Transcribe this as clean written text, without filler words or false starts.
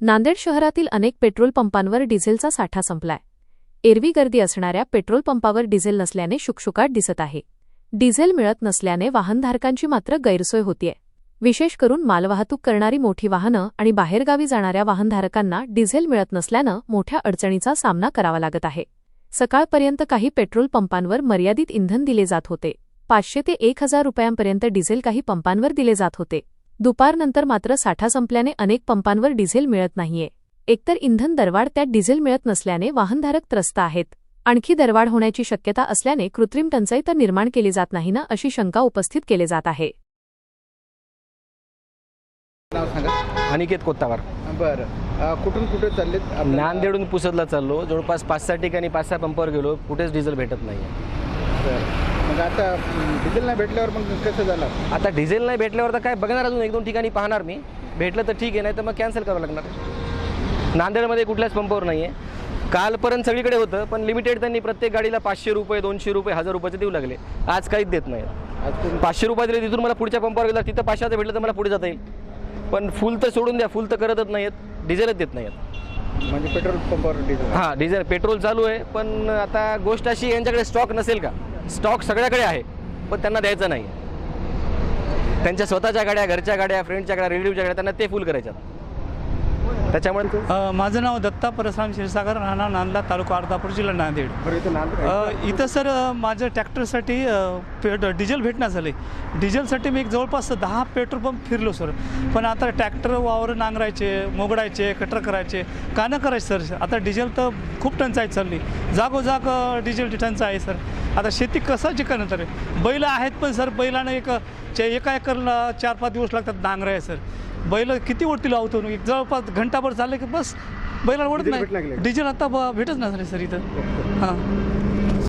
नांदेड शहरातील अनेक पेट्रोल पंपांवर डिझेलचा साठा संपलाय। एरवी गर्दी असणाऱ्या पेट्रोल पंपावर डिझेल नसल्याने शुकशुकाट दिसत आहे। डिझेल मिळत नसल्याने वाहनधारकांची मात्र गैरसोय होतीये। विशेष करून मालवाहतूक करणारी मोठी वाहनं आणि बाहेरगावी जाणाऱ्या वाहनधारकांना डिझेल मिळत नसल्यानं मोठ्या अडचणीचा सामना करावा लागत आहे। सकाळपर्यंत काही पेट्रोल पंपांवर मर्यादित इंधन दिले जात होते। 500 ते 1000 रुपयांपर्यंत डिझेल काही पंपांवर दिले जात होते। दुपारनंतर मात्र साठा संपल्याने अनेक पंपांवर डिझेल मिळत नाहीये। एकतर इंधन दरवाढ, त्यात डिझेल मिळत नसल्याने वाहनधारक त्रस्त आहेत। आणखी दरवाढ होण्याची शक्यता असल्याने कृत्रिम टंचाई तर निर्माण केली जात नाही ना, अशी शंका उपस्थित केली जात आहे। अनिकेत कोत्तावार। बरं, कुठून कुठे चाललेत? नांदेडून पुसदला चाललो। जवळपास 5-6 ठिकाणी 5-6 पंपावर गेलो, कुठेच डिझेल भेटत नाही आहे। मग आता डिझेल नाही भेटल्यावर मग कसं झालं? आता डिझेल नाही भेटल्यावर तर काय बघणार, अजून 1-2 ठिकाणी पाहणार मी। भेटलं तर ठीक आहे, नाही तर मग कॅन्सल करावं लागणार। नांदेडमध्ये कुठल्याच पंपावर नाही आहे। कालपर्यंत सगळीकडे होतं, पण लिमिटेड त्यांनी प्रत्येक गाडीला 500 रुपये, 200 रुपये, 1000 रुपयाचे देऊ लागले। आज काहीच देत नाही। आज 500 रुपये दिले, तिथून मला पुढच्या पंपावर गेला, तिथं 500 भेटलं तर मला पुढे जाता येईल। पण फुल तर सोडून द्या, फुल तर करतच नाही आहेत, डिझेलच देत नाही आहेत। म्हणजे पेट्रोल पंपावर डिझेल? हां, डिझेल पेट्रोल चालू आहे, पण आता गोष्ट अशी, यांच्याकडे स्टॉक नसेल का? स्टॉक सगळ्याकडे आहे, पण त्यांना द्यायचं नाही। त्यांच्या स्वतःच्या गाड्या, घरच्या गाड्या, फ्रेंडच्या गाड्या, रिलेटिव्हच्या गाड्या, त्यांना ते फुल करायच्यात। त्याच्यामुळे माझं नाव दत्ता परशुराम क्षीरसागर, राहणार नांदला, तालुका अर्धापूर, जिल्हा नांदेड। इथं सर माझ्या ट्रॅक्टरसाठी डिझेल भेटणार झाले। डिझेलसाठी मी एक जवळपास 10 पेट्रोल पंप फिरलो सर, पण आता ट्रॅक्टर वावर नांगरायचे, मोगडायचे, कटर करायचे, का न करायचे सर? आता डिझेल तर खूप टंचाई चालली, जागोजाग डिझेल टंचाई आहे सर। आता शेती कसं चिकन तर बैल आहेत, पण सर बैलानं एका एकरला 4-5 दिवस लागतात नांगराय सर। बैल किती ओढतील लावतो, एक जवळपास घंटाभर चालले की बस बैलाला ओढत नाही। डिझेल आता भेटच नाही झाले सर इथं। हां,